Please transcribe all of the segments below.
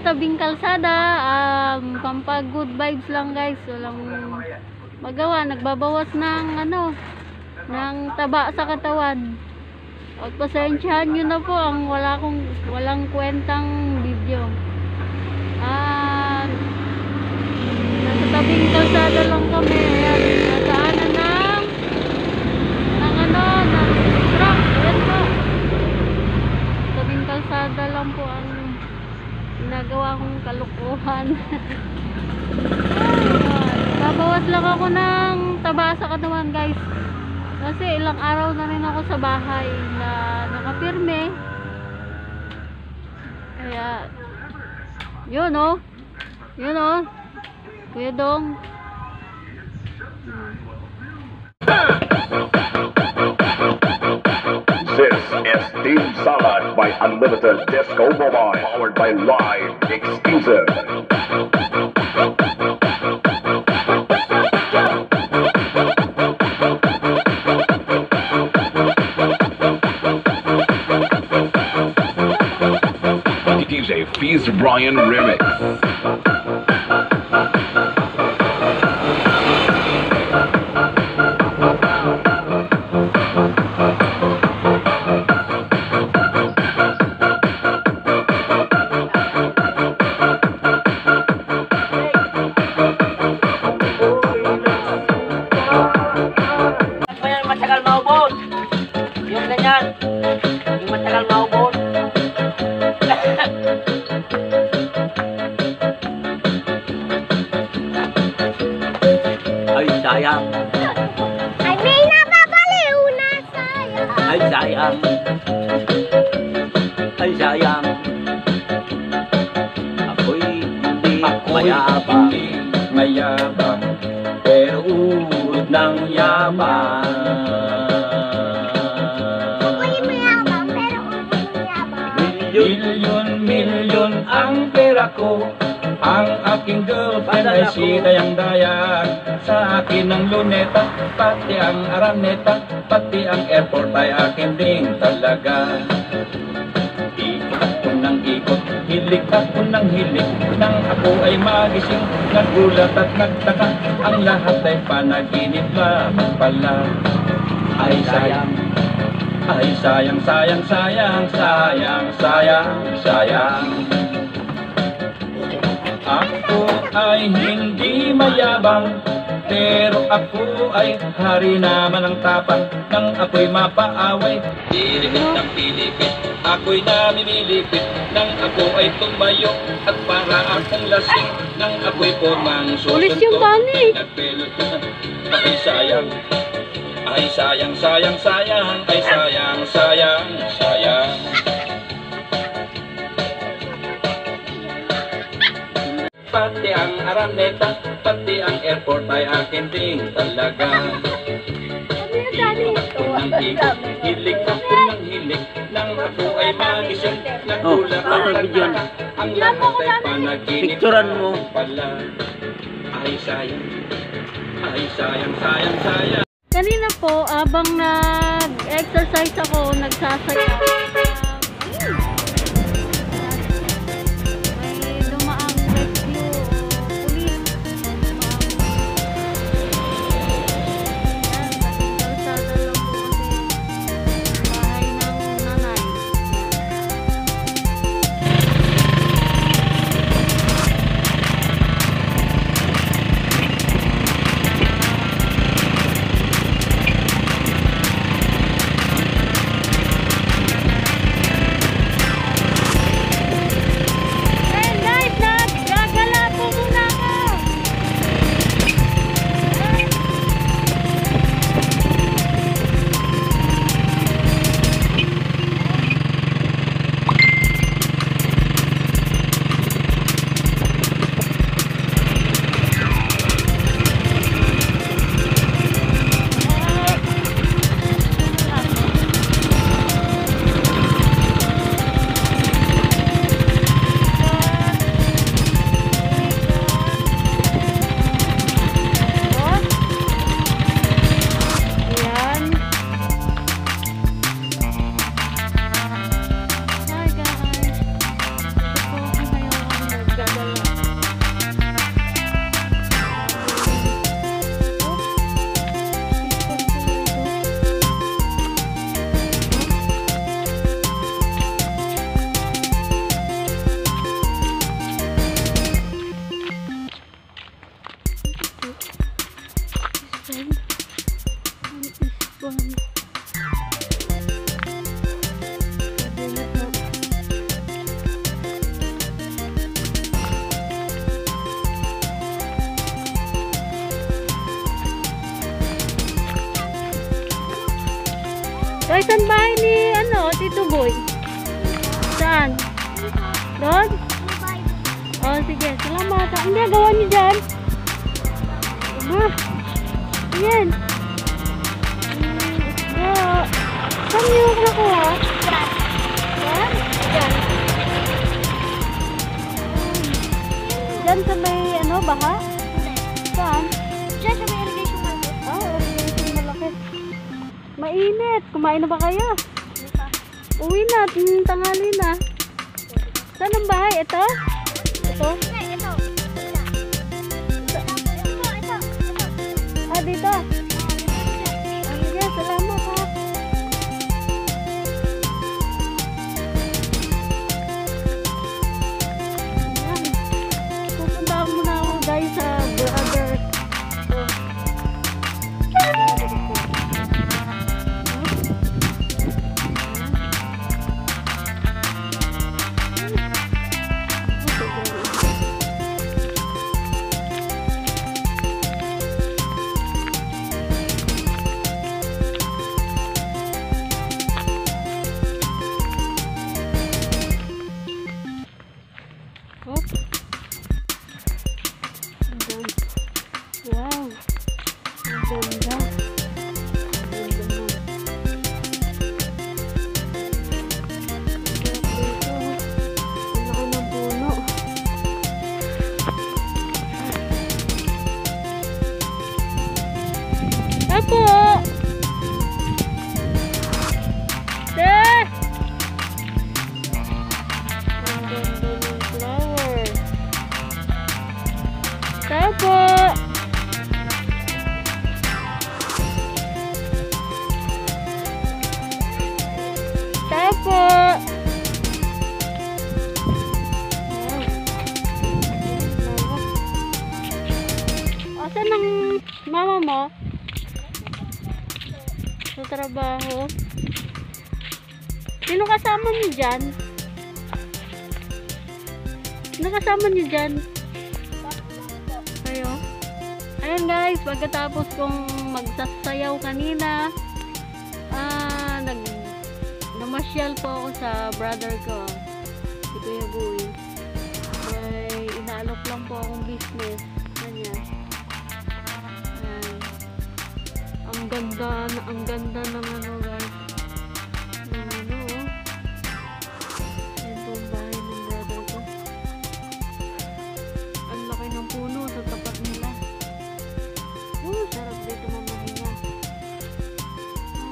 tabing kalsada. Pampag good vibes lang guys. Walang magawa. Nagbabawas ng ano, ng taba sa katawan. At pasensyahan nyo na po ang walang kwentang video. Nasa tabing kalsada lang kami. Ayan, nadaanan ng truck. Ayan po. Tabing kalsada lang po ang ginagawa kong kalukuhan. Babawas lang ako ng taba sa katawan guys. Kasi ilang araw na rin ako sa bahay na nakapirme. Kaya yun oh. Yun oh. Kuya Dong. This is Team Salad by Unlimited Disco Mobile, powered by Live Exclusive. DJ Fees Brian Remix. Matagal maubos. Yung ganyan. Yung matagal maubos. Ay, sayang. Ay, may napapaliw na sayang. Ay, sayang. Ay, sayang. Ako'y hindi mayabang, pero uod ng yaman. Ako'y mayabang, pero ubod ng yabang. Milyon ang pera ko. Ang aking girlfriend ay si Dayang-Dayang. Sa akin ang luneta, pati ang araneta, pati ang airport ay akin din talaga. Ikot ako ng ikot, hilik ako ng hilik, nang ako ay magising, nagulat at nagtaka, ang lahat ay panaginip lamang pala. Ay sayang, ay sayang, sayang, sayang, sayang, sayang, sayang. Ako ay hindi mayabang, pero ako ay hari naman ng tapang. Nang ako'y mapaaway, dirikit ng pilipit, ako'y namimilipit. Nang ako ay tumayo at para akong lasing, nang ako'y pumang Ulis yung tali. nagpilot na, ay sayang, ay sayang, sayang, sayang, ay sayang, sayang, sayang. Pati ang araneta, pati ang airport ay akin din talaga. Ikot ako ng ikot, hilik ako ng hilik, nang ako ay magising, nagulat at nagtaka, ang lahat ay panaginip Picturean mo. pala. Ay sayang, ay sayang, sayang, sayang. Kanina po, abang nag-exercise ako, nagsasayaw. May dumaang rescue police. Kalsada lang po kasi bahay ng nanay. upuan. Kabinet na. Ay, saan bahay ni, Tito Boy? Saan? Doon? Oh, sige. Salamat. Hindi, gawa niyo dyan. Ayan. Saan niyo nakuha? Yan? Yan. Diyan sa may, baha? Saan? Diyan sa may irrigation malaki. Irrigation malaki. Mainit. Kumain na ba kayo? Uwi na. Tanghali na. Saan ang bahay? Ito? Ito? Ito. Dito. Sige, salamat ha. Ayan. Pupuntahan muna ako guys sa brother. Wow. Ang ganda. Ang ganda na. Ang laki ng puno. Apo! Te! Ang ganda ng flower. Apo! Tapo! Asan ang mama mo? Sa trabaho? Sino kasama niyo dyan? Sino kasama niyo dyan? Kayo? Ayan guys, pagkatapos kong magsasayaw kanina, namasyal po ako sa brother ko, si Kuya Boy. May inaalok lang po akong business. Ganyan. Ang ganda ng guys. Ng Yan po ang bahay ng brother ko. Ang laki ng puno sa tapat nila. Sarap dito mamahinga.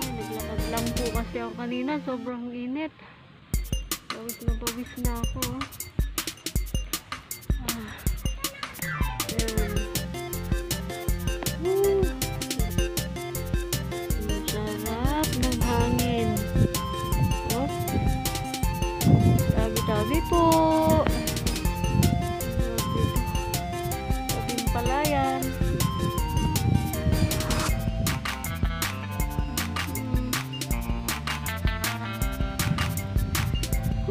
Naglakad lang po kasi ako kanina, sobrang init. Pawis na ako. Ayan. Ang sarap ng hangin. Oh. Tabi-tabi po. Tabing palayan.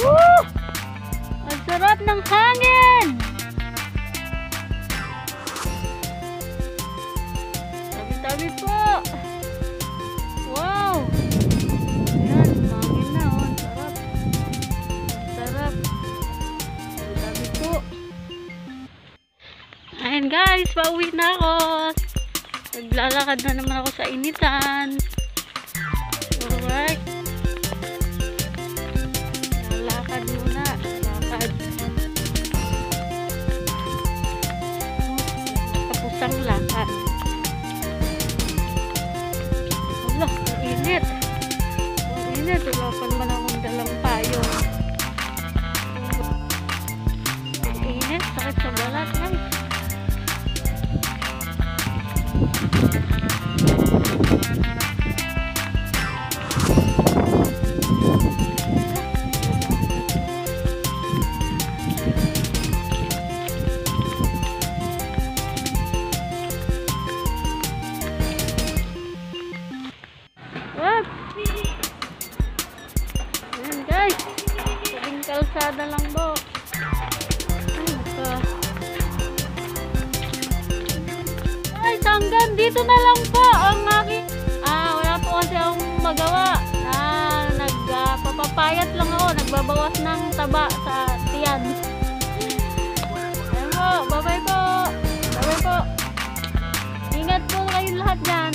Woo! Ang sarap ng hangin! Tabi-tabi po! Wow! Ayan, hangin na oh. Ang sarap. Ang sarap. Tabi-tabi po. Ayan guys, pauwi na ako. Naglalakad na naman ako sa initan. Alright. Lakad muna. Lakad. Tapos ang lakad. Wala, ang init. Ang init. Wala pa naman akong dalang payong. Ang init. Sakit sa balat guys. kalsada lang po. Ay, naka. Guys, hanggang dito na lang po ang aking wala po kasi akong magawa. Nagpapapayat lang ako, nagbabawas ng taba sa tiyan. Ayan po, bye-bye po. Bye-bye po. Ingat po kayong lahat dyan.